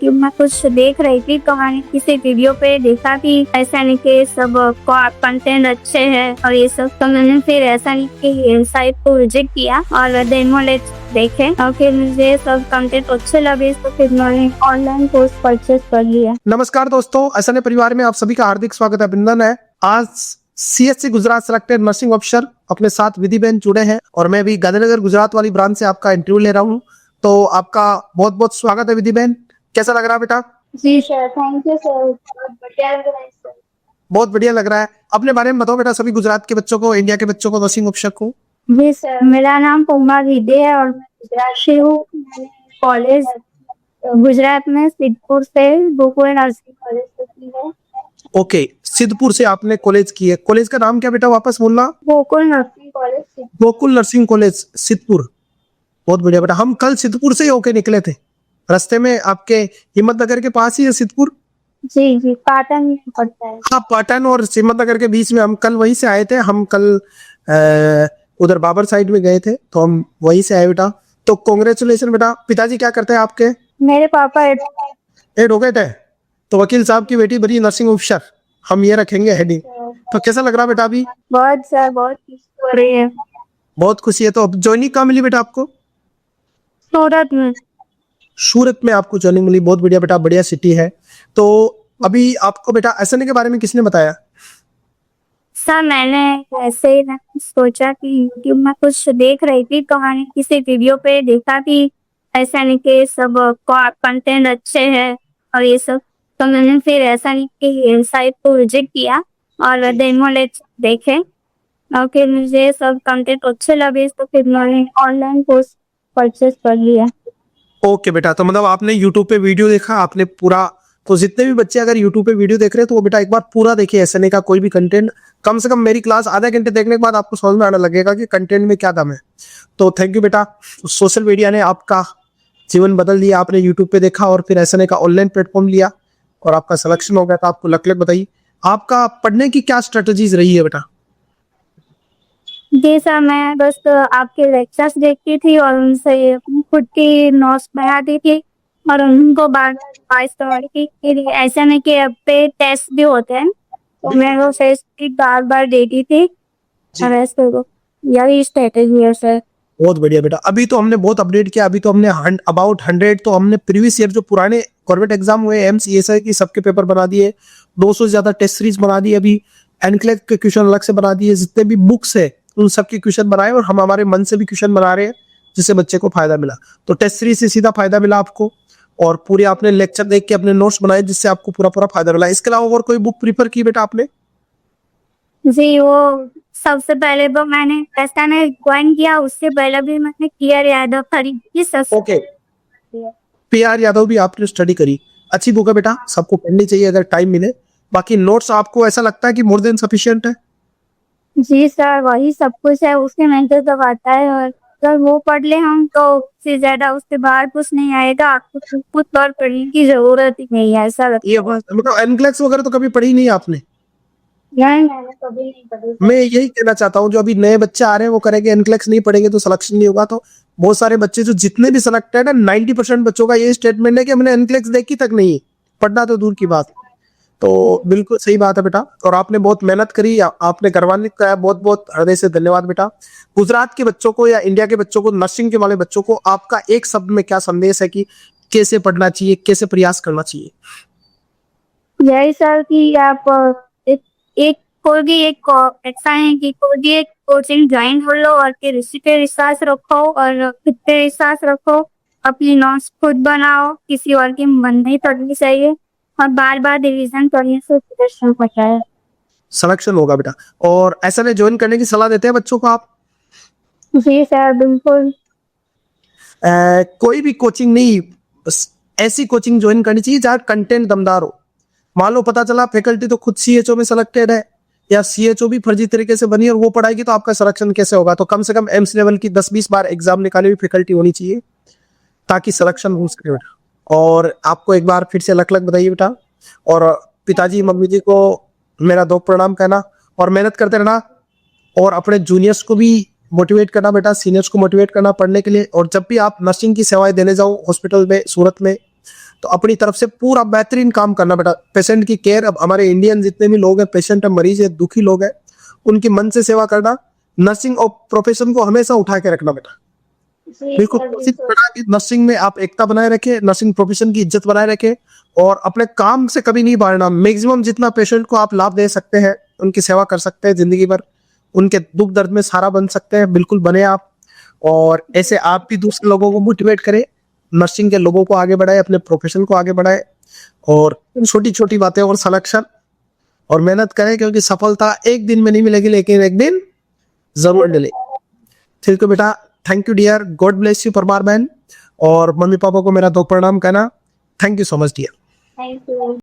कि मैं कुछ देख रही थी तो मैंने किसी वीडियो पे देखा कि ऐसा नहीं कि सब कंटेंट अच्छे हैं और ये सब, तो मैंने फिर ऐसा नहीं कि साइट को रिजेक्ट किया और डेमो देखे और फिर मुझे सब कंटेंट अच्छे लगे तो फिर मैंने ऑनलाइन कोर्स परचेज कर लिया। नमस्कार दोस्तों, एसएनए परिवार में आप सभी का हार्दिक स्वागत है, अभिनंदन है। आज CSC Gujarat selected nursing officer अपने साथ विधि बहन जुड़े हैं और मैं भी गांधीनगर गुजरात वाली ब्रांच से आपका इंटरव्यू ले रहा हूँ। तो आपका बहुत बहुत स्वागत है विधि बहन। कैसा लग रहा है बेटा? जी सर, थैंक यू सर, बहुत बढ़िया लग रहा है सर। बहुत बढ़िया लग रहा है। अपने बारे में बताओ बेटा, सभी गुजरात के बच्चों को, इंडिया के बच्चों को, नर्सिंग ऑफिसर को। जी सर, मेरा नाम कुमार विदे है और मैं गुजरात से हूँ। मैंने कॉलेज गुजरात में सिद्धपुर से गोकुल नर्सिंग कॉलेज से की है। ओके, सिद्धपुर से आपने कॉलेज की है। कॉलेज का नाम क्या बेटा, वापस बोलना? गोकुल नर्सिंग कॉलेज से। Gokul nursing college Siddhpur. बहुत बढ़िया बेटा। हम कल सिद्धपुर से ही होके निकले थे, रास्ते में आपके हिम्मतनगर के पास ही है सिद्धपुर। जी जी, पाटन में पड़ता है। हाँ, पाटन और हिम्मतनगर के बीच में। हम कल वहीं से आए थे। हम कल उधर बाबर साइड में गए थे, तो हम वहीं से आए बेटा। तो कांग्रेचुलेशन बेटा। पिताजी क्या करते हैं आपके? मेरे पापा एडवोकेट है। तो वकील साहब की बेटी बनी नर्सिंग ऑफिसर, हम ये रखेंगे हेडिंग। तो कैसा लग रहा बेटा अभी? बहुत सर, बहुत खुशी हो रही है। बहुत खुशी है। तो अब ज्वाइनिंग कहाँ मिली बेटा आपको? सूरत में। सूरत में आपको ज्वाइनिंग मिली। बहुत बढ़िया बेटा, बढ़िया सिटी है। तो अभी आपको बेटा एसएनए के बारे में किसने बताया? सर, मैंने ऐसे ही सोचा कि यूट्यूब में कुछ देख रही थी तो मैंने किसी वीडियो पे देखा कि ऐसा नहीं कि सब कंटेंट अच्छे हैं और ये सब, तो मैंने फिर ऐसा नहीं कि साइट को रिजेक्ट किया और डेमो देखे और फिर मुझे सब कंटेंट अच्छे लगे तो फिर मैंने ऑनलाइन कोर्स परचेज कर लिया। ओके बेटा, तो मतलब आपने यूट्यूब पे वीडियो देखा, आपने पूरा। तो जितने भी बच्चे अगर यूट्यूब पे वीडियो देख रहे हैं तो वो बेटा एक बार पूरा देखिए एसएनए का कोई भी कंटेंट। कम से कम मेरी क्लास आधे घंटे देखने के बाद आपको समझ में आने लगेगा कि कंटेंट में क्या दम है। तो थैंक यू बेटा। सोशल मीडिया ने आपका जीवन बदल दिया। आपने यूट्यूब पे देखा और फिर एसएनए का ऑनलाइन प्लेटफॉर्म लिया और आपका सिलेक्शन हो गया। तो आपको लक लक बताइए, आपका पढ़ने की क्या स्ट्रेटजीज रही है बेटा? जी सर, मैं बस आपके लेक्चर्स देखती थी और उनसे खुद की नोट्स बनाती थी और उनको बार बार करती थी। ऐसा नहीं कि अब पे टेस्ट भी होते हैं तो मैं वो टेस्ट बार बार देती थी और ऐसे यही स्ट्रेटेजी है सर। बहुत बढ़िया बेटा। अभी तो हमने बहुत अपडेट किया। अभी तो हमने अबाउट 100 तो हमने प्रीवियस ईयर जो पुराने गवर्नमेंट एग्जाम हुए एम्स ईएसआई की सबके पेपर बना दिए। 200 से ज्यादा टेस्ट सीरीज बना दी। अभी एनक्लेव के क्वेश्चन अलग से बना दिए। जितने भी बुक्स है उन सबके क्वेश्चन बनाए और हम हमारे मन से भी क्वेश्चन बना रहे हैं जिससे बच्चे को फायदा मिला। तो टेस्ट सीरीज से सीधा फायदा मिला आपको और पूरे आपने लेक्चर देख के अपने नोट्स बनाए जिससे आपको पूरा पूरा फायदा मिला। इसके अलावा और कोई बुक प्रीफर की बेटा आपने? जी, वो सबसे पहले तो मैंने ऐसा ने ज्वाइन किया, उससे पहले भी मैंने क्लियर यादव खरीदी। ओके, पीआर यादव भी आपने स्टडी करी। अच्छी बुक है बेटा, सबको पढ़नी चाहिए अगर टाइम मिले। बाकी नोट्स आपको ऐसा लगता है कि मोर देन सफिशिएंट है? जी सर, वही सब कुछ है, उसके में तो सब आता है और अगर वो पढ़ ले हम तो उससे ज्यादा उसके बाहर कुछ नहीं आएगा। आपको कुछ और पढ़ने की जरूरत ही नहीं है, ऐसा लगता है। ये बात मतलब एनक्लेक्स वगैरह तो कभी पढ़ी नहीं आपने? नहीं, मैंने कभी नहीं पढ़ी। मैं यही कहना चाहता हूँ, जो अभी नए बच्चे आ रहे हैं वो करेंगे एनक्लेक्स नहीं पढ़ेंगे तो सिलेक्शन नहीं होगा। तो बहुत सारे बच्चे जो जितने भी सिलेक्टेड है 90% बच्चों का ये स्टेटमेंट है कि हमने एनक्लेक्स देखी तक नहीं, पढ़ना तो दूर की बात। तो बिल्कुल सही बात है बेटा। और आपने बहुत मेहनत करी, आपने करवाने का बहुत बहुत हृदय से धन्यवाद बेटा। गुजरात के बच्चों को या इंडिया के बच्चों को, नर्सिंग के वाले बच्चों को आपका एक शब्द में क्या संदेश है कि कैसे पढ़ना चाहिए, कैसे प्रयास करना चाहिए? यही सर कि आप एक कोई भी एक ऐसा है कि कोई भी एक कोचिंग ज्वाइन कर लो और फिर उसी पे विश्वास रखो और खुद पे विश्वास रखो। अपनी नोट्स खुद बनाओ, किसी और की मन नहीं पड़नी चाहिए और बार बार रिवीजन करने से प्रदर्शन होता है। सिलेक्शन होगा बेटा। और ऐसा ने ज्वाइन करने की सलाह देते हैं बच्चों को आप? जी सर, बिल्कुल। कोई भी कोचिंग नहीं, ऐसी कोचिंग ज्वाइन करनी चाहिए जहाँ कंटेंट दमदार हो। मान लो पता चला फैकल्टी तो खुद सीएचओ में सिलेक्टेड है या सीएचओ भी फर्जी तरीके से बनी और वो पढ़ाएगी, तो आपका सिलेक्शन कैसे होगा? तो कम से कम एम्स लेवल की 10-20 बार एग्जाम निकाली हुई फैकल्टी होनी चाहिए ताकि सिलेक्शन हो सके बेटा। और आपको एक बार फिर से लक लक बताइए बेटा। और पिताजी मम्मी जी को मेरा दो प्रणाम कहना और मेहनत करते रहना और अपने जूनियर्स को भी मोटिवेट करना बेटा, सीनियर्स को मोटिवेट करना पढ़ने के लिए। और जब भी आप नर्सिंग की सेवाएं देने जाओ हॉस्पिटल में सूरत में, तो अपनी तरफ से पूरा बेहतरीन काम करना बेटा। पेशेंट की केयर, अब हमारे इंडियन जितने भी लोग हैं, पेशेंट है, मरीज है, दुखी लोग हैं, उनकी मन से सेवा करना, नर्सिंग और प्रोफेशन को हमेशा उठा के रखना बेटा। बिल्कुल कोशिश करना कि नर्सिंग में आप एकता बनाए रखें, नर्सिंग प्रोफेशन की इज्जत बनाए रखें और अपने काम से कभी नहीं बाहरना। मैक्सिमम जितना पेशेंट को आप लाभ दे सकते हैं, उनकी सेवा कर सकते हैं जिंदगी भर, उनके दुख दर्द में सहारा बन सकते हैं, बिल्कुल बने आप। और ऐसे आप भी दूसरे लोगों को मोटिवेट करें, नर्सिंग के लोगों को आगे बढ़ाए, अपने प्रोफेशन को आगे बढ़ाए और छोटी छोटी बातें और सिलेक्शन और मेहनत करें, क्योंकि सफलता एक दिन में नहीं मिलेगी, लेकिन एक दिन जरूर मिलेगी। ठीक है बेटा, thank you dear, God bless you Parmar बहन, और मम्मी पापा को मेरा दो प्रणाम कहना। Thank you so much dear. Thank you.